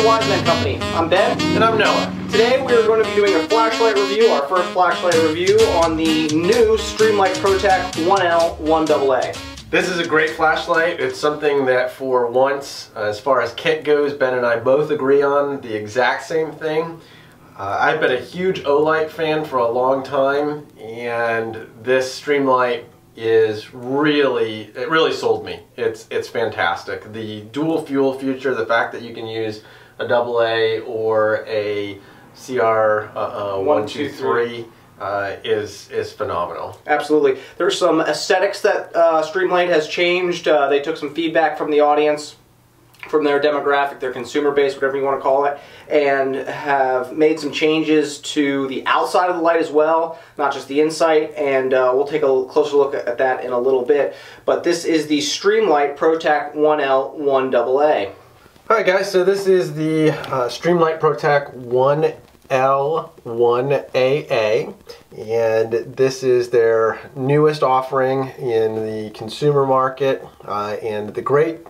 the Wise Men Company. I'm Ben. And I'm Noah. Today we are going to be doing a flashlight review, our first flashlight review on the new Streamlight ProTac 1L 1AA. This is a great flashlight. It's something that for once, as far as kit goes, Ben and I both agree on the exact same thing. I've been a huge Olight fan for a long time, and this Streamlight is really sold me. It's fantastic. The dual fuel feature, the fact that you can use a AA or a CR 123 is phenomenal. Absolutely. There's some aesthetics that Streamlight has changed. They took some feedback from the audience, from their demographic, their consumer base, whatever you want to call it, and have made some changes to the outside of the light as well, not just the inside, and we'll take a closer look at that in a little bit. But this is the Streamlight ProTac 1L 1AA. Alright guys, so this is the Streamlight ProTac 1L 1AA, and this is their newest offering in the consumer market, and the great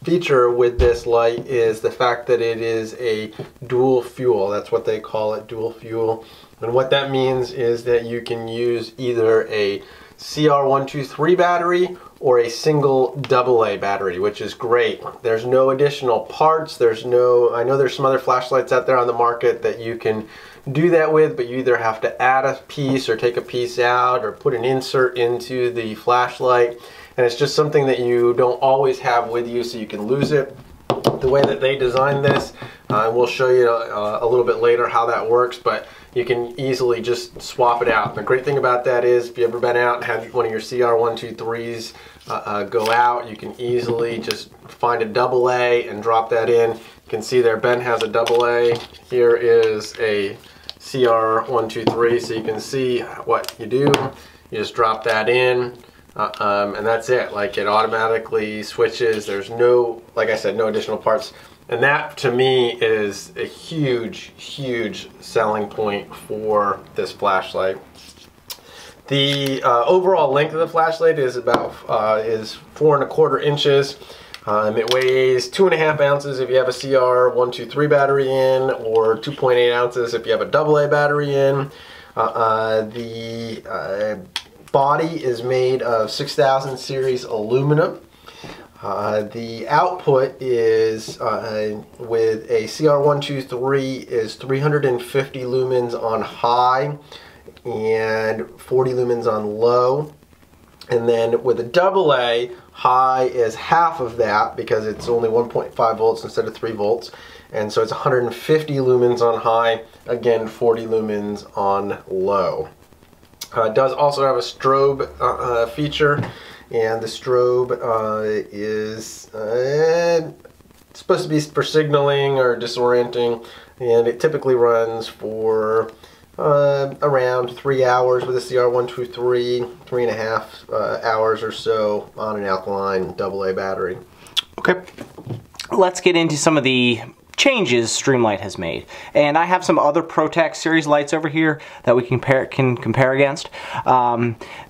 feature with this light is the fact that it is a dual fuel. That's what they call it, dual fuel. And what that means is that you can use either a CR123 battery or a single AA battery, which is great. There's no additional parts. I know there's some other flashlights out there on the market that you can do that with, but you either have to add a piece or take a piece out or put an insert into the flashlight. And it's just something that you don't always have with you, so you can lose it. The way that they designed this, we'll show you a little bit later how that works, but you can easily just swap it out. The great thing about that is, if you've ever been out and had one of your CR123s go out, you can easily just find a AA and drop that in. You can see there, Ben has a AA. Here is a CR123, so you can see what you do. You just drop that in. And that's it. Like, it automatically switches. There's no, like I said, no additional parts. And that to me is a huge selling point for this flashlight. The overall length of the flashlight is about 4¼ inches. It weighs 2½ ounces if you have a CR123 battery in, or 2.8 ounces if you have a AA battery in. The body is made of 6000 series aluminum. The output is with a CR123 is 350 lumens on high and 40 lumens on low. And then with a AA, high is half of that because it's only 1.5 volts instead of 3 volts. And so it's 150 lumens on high, again 40 lumens on low. It does also have a strobe feature, and the strobe is supposed to be for signaling or disorienting, and it typically runs for around 3 hours with a CR123, 3.5 hours or so on an alkaline AA battery. Okay, let's get into some of the changes Streamlight has made, and I have some other ProTac series lights over here that we can compare against.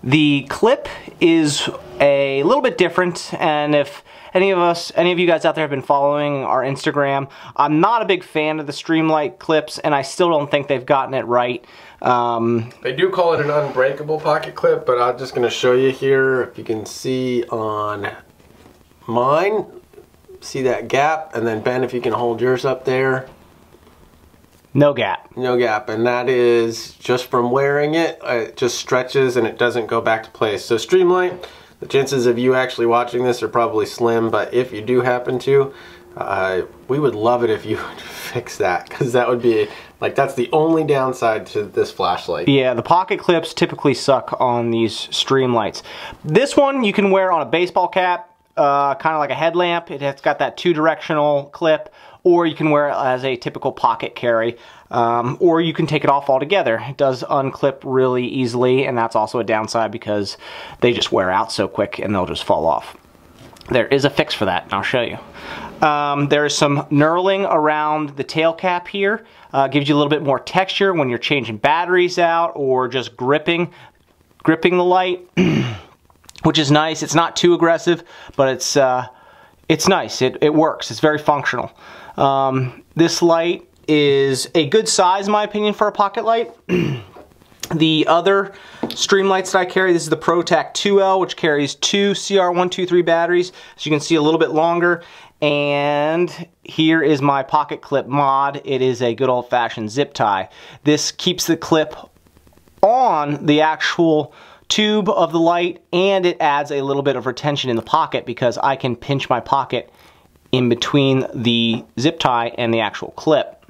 The clip is a little bit different, and if any of you guys out there have been following our Instagram, I'm not a big fan of the Streamlight clips, and I still don't think they've gotten it right. They do call it an Unbreakable pocket clip, but I'm just going to show you here. If you can see on mine, see that gap, and then Ben, if you can hold yours up there. No gap. No gap, and that is just from wearing it. It just stretches and it doesn't go back to place. So Streamlight, the chances of you actually watching this are probably slim, but if you do happen to, we would love it if you would fix that, because that would be, like, that's the only downside to this flashlight. Yeah, the pocket clips typically suck on these Streamlights. This one you can wear on a baseball cap, kind of like a headlamp. It's got that 2-directional clip, or you can wear it as a typical pocket carry, or you can take it off altogether. It does unclip really easily, and that's also a downside because they just wear out so quick and they'll just fall off. There is a fix for that, and I'll show you. There is some knurling around the tail cap here. Gives you a little bit more texture when you're changing batteries out or just gripping the light. Which is nice. It's not too aggressive, but it's it's nice. It works. It's very functional. This light is a good size, in my opinion, for a pocket light. The other Streamlights that I carry, this is the ProTac 2L, which carries two CR123 batteries, as you can see, a little bit longer. And here is my pocket clip mod. It is a good old-fashioned zip tie. This keeps the clip on the actual tube of the light, and it adds a little bit of retention in the pocket because I can pinch my pocket in between the zip tie and the actual clip.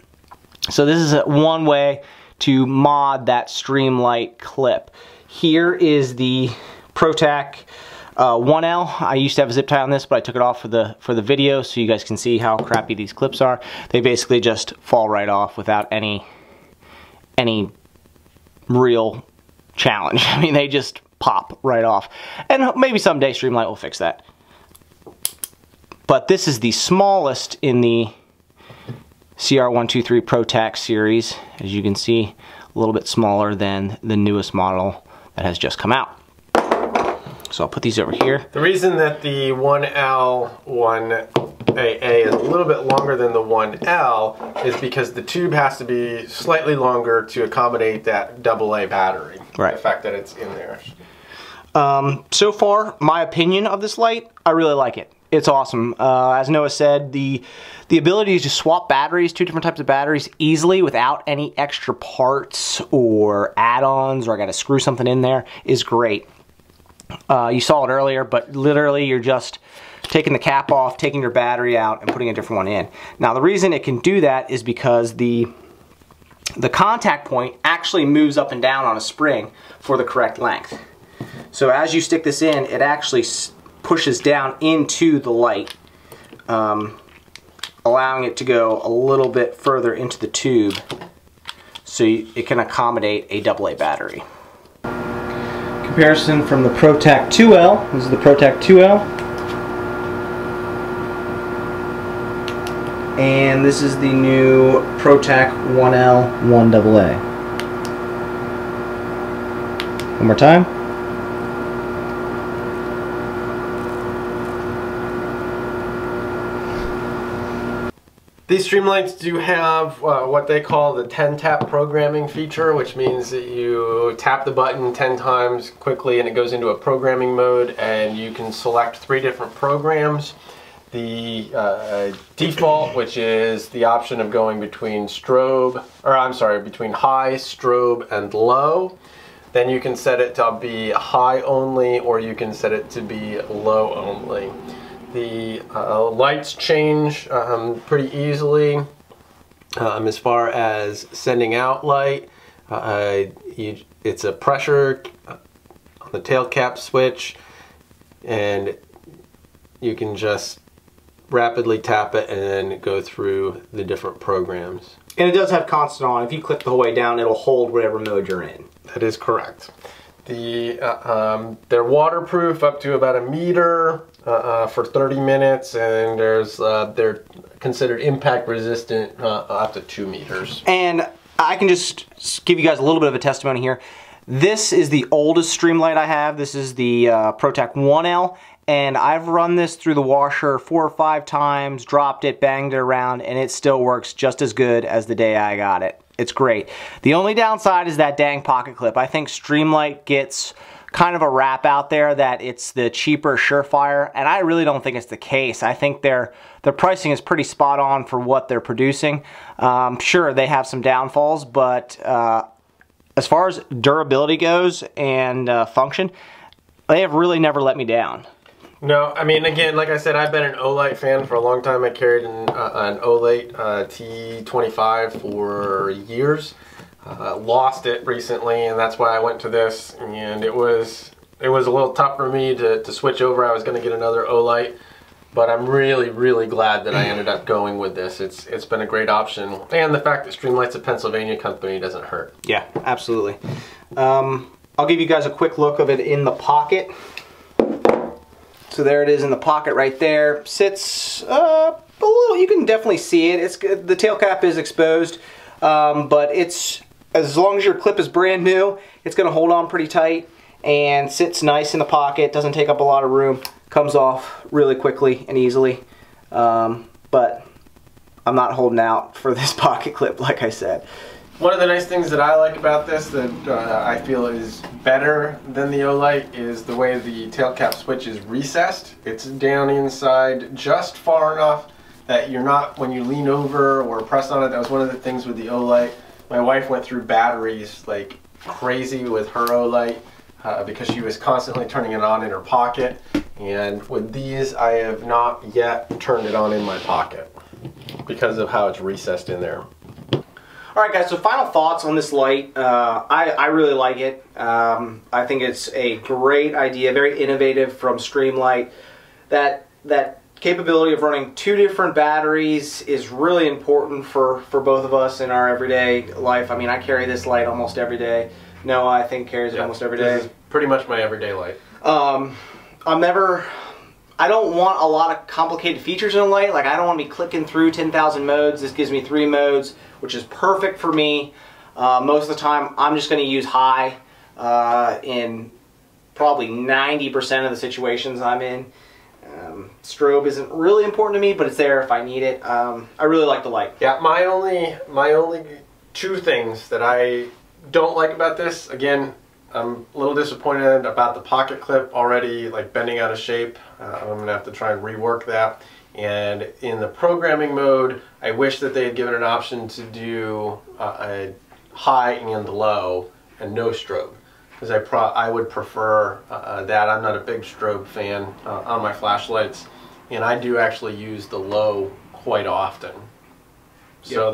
So this is one way to mod that Streamlight clip. Here is the ProTac 1L. I used to have a zip tie on this, but I took it off for the video so you guys can see how crappy these clips are. They basically just fall right off without any real challenge. I mean, they just pop right off. And maybe someday Streamlight will fix that. But this is the smallest in the CR123 ProTac series. As you can see, a little bit smaller than the newest model that has just come out. So I'll put these over here. The reason that the 1L, 1AA is a little bit longer than the 1L is because the tube has to be slightly longer to accommodate that AA battery. Right. The fact that it's in there. So far, my opinion of this light, I really like it. It's awesome. As Noah said, the ability to swap batteries, two different types of batteries, easily without any extra parts or add-ons, or I got to screw something in there, is great. You saw it earlier, but literally you're just taking the cap off, taking your battery out, and putting a different one in. Now the reason it can do that is because the contact point actually moves up and down on a spring for the correct length. So as you stick this in, it actually pushes down into the light, allowing it to go a little bit further into the tube so it can accommodate a AA battery. Comparison from the ProTac 2L. This is the ProTac 2L. And this is the new ProTac 1L 1AA. One more time. These Streamlights do have what they call the 10-tap programming feature, which means that you tap the button 10 times quickly and it goes into a programming mode, and you can select 3 different programs. The default, which is the option of going between between high, strobe, and low. Then you can set it to be high only, or you can set it to be low only. The lights change pretty easily as far as sending out light. It's a pressure on the tail cap switch, and you can just rapidly tap it and then go through the different programs. And it does have constant on. If you click the whole way down, it'll hold whatever mode you're in. That is correct. They're waterproof up to about 1 meter for 30 minutes, and they're considered impact resistant up to 2 meters. And I can just give you guys a little bit of a testimony here. This is the oldest Streamlight I have. This is the ProTac 1L, and I've run this through the washer 4 or 5 times, dropped it, banged it around, and it still works just as good as the day I got it. It's great. The only downside is that dang pocket clip. I think Streamlight gets kind of a rap out there that it's the cheaper Surefire, and I really don't think it's the case. I think their pricing is pretty spot on for what they're producing. Sure, they have some downfalls, but as far as durability goes and function, they have really never let me down. No, I mean, again, like I said, I've been an Olight fan for a long time. I carried an Olight T25 for years. Lost it recently, and that's why I went to this. And it was a little tough for me to switch over. I was going to get another Olight, but I'm really, really glad that I ended up going with this. It's been a great option, and the fact that Streamlight's a Pennsylvania company doesn't hurt. Yeah, absolutely. I'll give you guys a quick look of it in the pocket. So there it is in the pocket right there. Sits a little, you can definitely see it. The tail cap is exposed, but it's, as long as your clip is brand new, it's going to hold on pretty tight and sits nice in the pocket. Doesn't take up a lot of room. Comes off really quickly and easily. but I'm not holding out for this pocket clip, like I said. One of the nice things that I like about this that I feel is better than the Olight is the way the tail cap switch is recessed. It's down inside just far enough that you're not, when you lean over or press on it, that was one of the things with the Olight. My wife went through batteries like crazy with her Olight because she was constantly turning it on in her pocket. And with these, I have not yet turned it on in my pocket because of how it's recessed in there. Alright guys, so final thoughts on this light. I really like it. I think it's a great idea, very innovative from Streamlight. That capability of running 2 different batteries is really important for both of us in our everyday life. I mean, I carry this light almost every day. Noah, I think, carries it almost every day. This is pretty much my everyday light. I don't want a lot of complicated features in a light. Like, I don't want to be clicking through 10,000 modes. This gives me 3 modes, which is perfect for me. Most of the time, I'm just going to use high in probably 90% of the situations I'm in. Strobe isn't really important to me, but it's there if I need it. I really like the light. Yeah, my only 2 things that I don't like about this, again, I'm a little disappointed about the pocket clip already like bending out of shape. I'm going to have to try and rework that. And in the programming mode, I wish that they had given an option to do a high and low and no strobe. Because I would prefer that. I'm not a big strobe fan on my flashlights. And I do actually use the low quite often. So yep.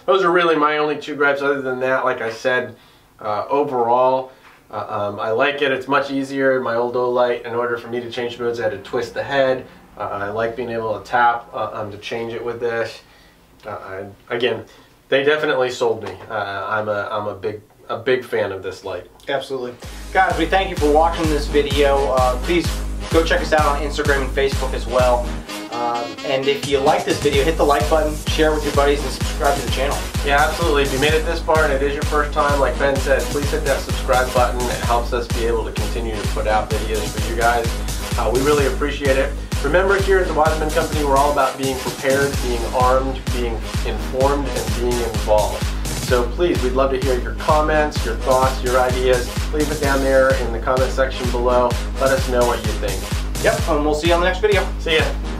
Those are really my only 2 gripes. Other than that, like I said, overall, I like it. It's much easier. My old Olight, in order for me to change modes, I had to twist the head. I like being able to tap to change it with this. Again, they definitely sold me. I'm a big fan of this light. Absolutely. Guys, we thank you for watching this video. Please go check us out on Instagram and Facebook as well. And if you like this video, hit the like button, share it with your buddies, and subscribe to the channel. Yeah, absolutely. If you made it this far and it is your first time, like Ben said, please hit that subscribe button. It helps us be able to continue to put out videos for you guys. We really appreciate it. Remember, here at the Wiseman Company, we're all about being prepared, being armed, being informed, and being involved. So please, we'd love to hear your comments, your thoughts, your ideas. Leave it down there in the comment section below. Let us know what you think. Yep, and we'll see you on the next video. See ya.